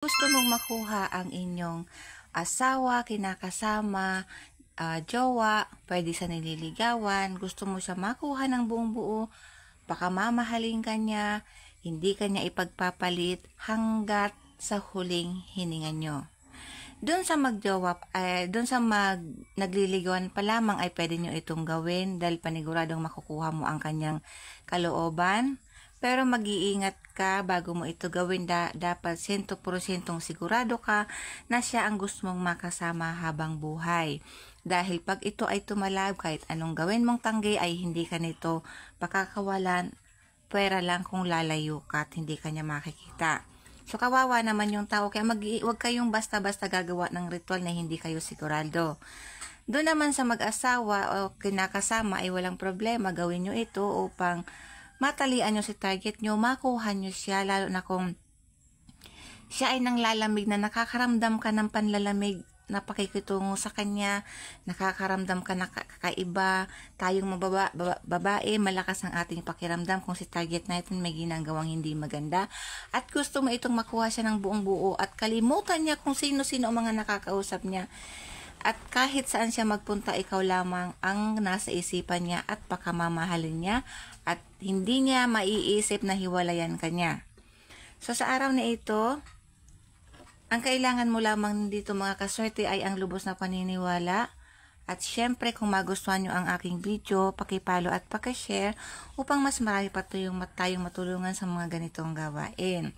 Gusto mong makuha ang inyong asawa, kinakasama, jowa, pwede sa nililigawan, gusto mo siya makuha ng buong buo, baka mamahalin ka niya, hindi ka niya ipagpapalit hanggat sa huling hininga nyo. Doon sa nagliligawan pa lamang ay pwede nyo itong gawin dahil paniguradong makukuha mo ang kanyang kalooban. Pero mag-iingat ka bago mo ito gawin, dapat 100% sigurado ka na siya ang gusto mong makasama habang buhay. Dahil pag ito ay tumalab, kahit anong gawin mong tanggi ay hindi ka nito pakakawalan, pwera lang kung lalayo ka at hindi ka niya makikita. So kawawa naman yung tao, kaya wag kayong basta-basta gagawa ng ritual na hindi kayo sigurado. Doon naman sa mag-asawa o kinakasama ay walang problema, gawin nyo ito upang matalian nyo si target nyo, makuha nyo siya, lalo na kung siya ay nanglalamig na nakakaramdam ka ng panlalamig na pakikitungo sa kanya, nakakaramdam ka na kakaiba. Tayong babae, malakas ang ating pakiramdam kung si target natin may ginagawang hindi maganda at gusto mo itong makuha siya ng buong buo at kalimutan niya kung sino-sino ang mga nakakausap niya. At kahit saan siya magpunta, ikaw lamang ang nasa isipan niya at pakamamahalin niya at hindi niya maiisip na hiwalayan ka niya. So sa araw na ito, ang kailangan mo lamang dito mga kaswerte ay ang lubos na paniniwala. At syempre kung magustuhan nyo ang aking video, pakipalo at pakishare upang mas marami pa tayong matulungan sa mga ganitong gawain.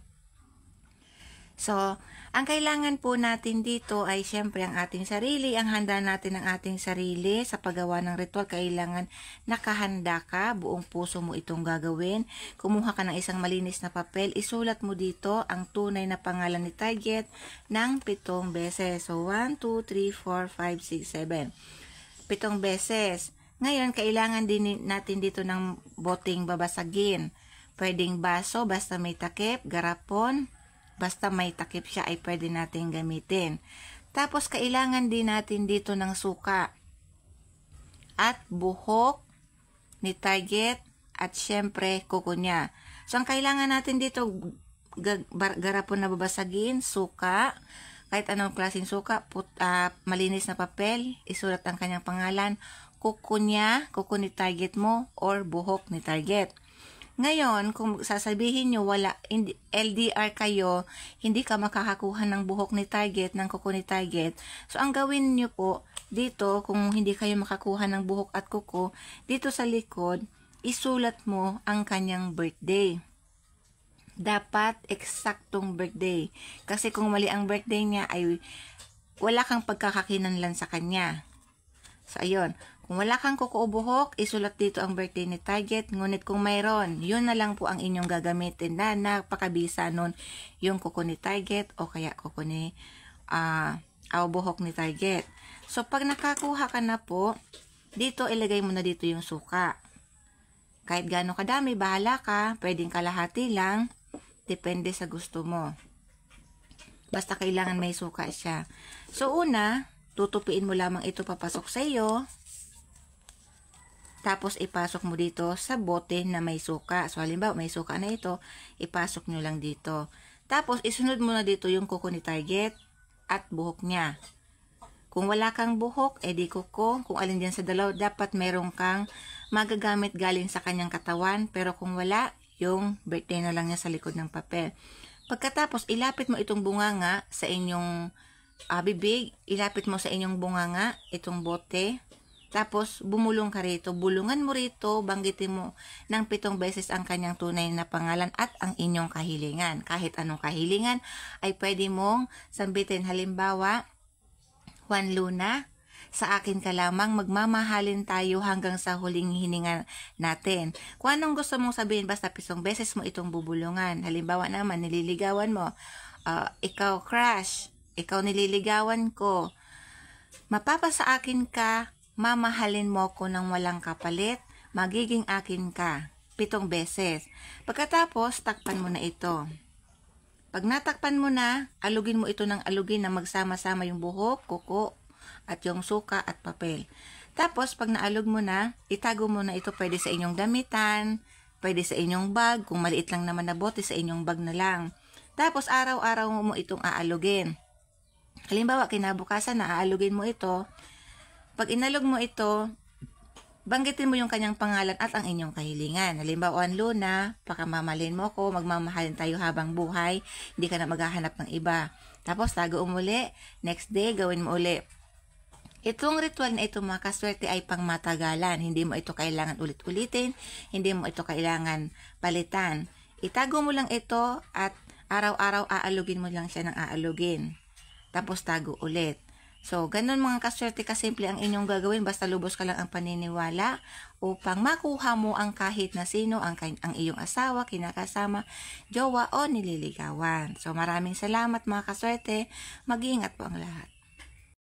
So, ang kailangan po natin dito ay syempre ang ating sarili, ang handa natin ng ating sarili sa paggawa ng ritual. Kailangan nakahanda ka, buong puso mo itong gagawin. Kumuha ka ng isang malinis na papel, isulat mo dito ang tunay na pangalan ni target ng 7 beses. So, 1, 2, 3, 4, 5, 6, 7. 7 beses. Ngayon, kailangan din natin dito ng boteng babasagin. Pwedeng baso, basta may takip, garapon, basta may takip siya ay pwede natin gamitin. Tapos, kailangan din natin dito ng suka at buhok ni target at syempre kuko niya. So, ang kailangan natin dito, garapon na babasagin, suka, kahit anong klaseng suka, malinis na papel, isulat ang kanyang pangalan, kuko niya, kuko ni target mo, or buhok ni target. Ngayon, kung sasabihin nyo LDR kayo, hindi ka makakakuha ng buhok ni target, ng kuko ni target. So, ang gawin nyo po dito, kung hindi kayo makakuha ng buhok at kuko, dito sa likod, isulat mo ang kanyang birthday. Dapat eksaktong birthday. Kasi kung mali ang birthday niya, ay wala kang pagkakakinanlan sa kanya. So, ayun. Kung wala kang kuko o buhok, isulat dito ang birthday ni target. Ngunit kung mayroon, yun na lang po ang inyong gagamitin na napakabisa nun yung kuko ni target o kaya kuko ni buhok ni target. So, pag nakakuha ka na po, dito ilagay mo na dito yung suka. Kahit gaano kadami, bahala ka. Pwedeng kalahati lang. Depende sa gusto mo. Basta kailangan may suka siya. So, una, tutupiin mo lamang ito papasok sa iyo. Tapos, ipasok mo dito sa bote na may suka. So, halimbawa, may suka na ito, ipasok nyo lang dito. Tapos, isunod mo na dito yung kuko ni target at buhok niya. Kung wala kang buhok, edi kuko. Kung alin dyan sa dalaw, dapat meron kang magagamit galing sa kanyang katawan. Pero kung wala, yung birthday na lang niya sa likod ng papel. Pagkatapos, ilapit mo itong bunganga sa inyong bibig. Ilapit mo sa inyong bunganga itong bote. Tapos, bumulong ka rito. Bulungan mo rito, banggitin mo ng 7 beses ang kanyang tunay na pangalan at ang inyong kahilingan. Kahit anong kahilingan ay pwede mong sambitin. Halimbawa, Juan Luna, sa akin ka lamang, magmamahalin tayo hanggang sa huling hininga natin. Kung anong gusto mong sabihin, basta 7 beses mo itong bubulungan. Halimbawa naman, nililigawan mo. Ikaw crush, ikaw nililigawan ko. Mapapasa akin ka, mamahalin mo ko ng walang kapalit, magiging akin ka. 7 beses. Pagkatapos, takpan mo na ito. Pag natakpan mo na, alugin mo ito ng alugin na magsama-sama yung buhok, kuko, at yung suka at papel. Tapos, pag naalog mo na, itago mo na ito pwede sa inyong damitan, pwede sa inyong bag, kung maliit lang naman na bote, sa inyong bag na lang. Tapos araw-araw mo itong aalugin. Halimbawa, kinabukasan na aalugin mo ito. Pag inalog mo ito, banggitin mo yung kanyang pangalan at ang inyong kahilingan. Halimbawa, Luna, pakamamahalin mo ko, magmamahalin tayo habang buhay, hindi ka na maghahanap ng iba. Tapos, tago umuli, next day, gawin mo uli. Itong ritual na ito, mga kaswerte, ay pangmatagalan. Hindi mo ito kailangan ulit-ulitin, hindi mo ito kailangan palitan. Itago mo lang ito at araw-araw aalugin mo lang siya ng aalugin. Tapos tago ulit. So, ganun mga kaswerte kasimple ang inyong gagawin, basta lubos ka lang ang paniniwala upang makuha mo ang kahit na sino, ang iyong asawa, kinakasama, jowa o nililigawan. So, maraming salamat mga kaswerte. Mag-iingat po ang lahat.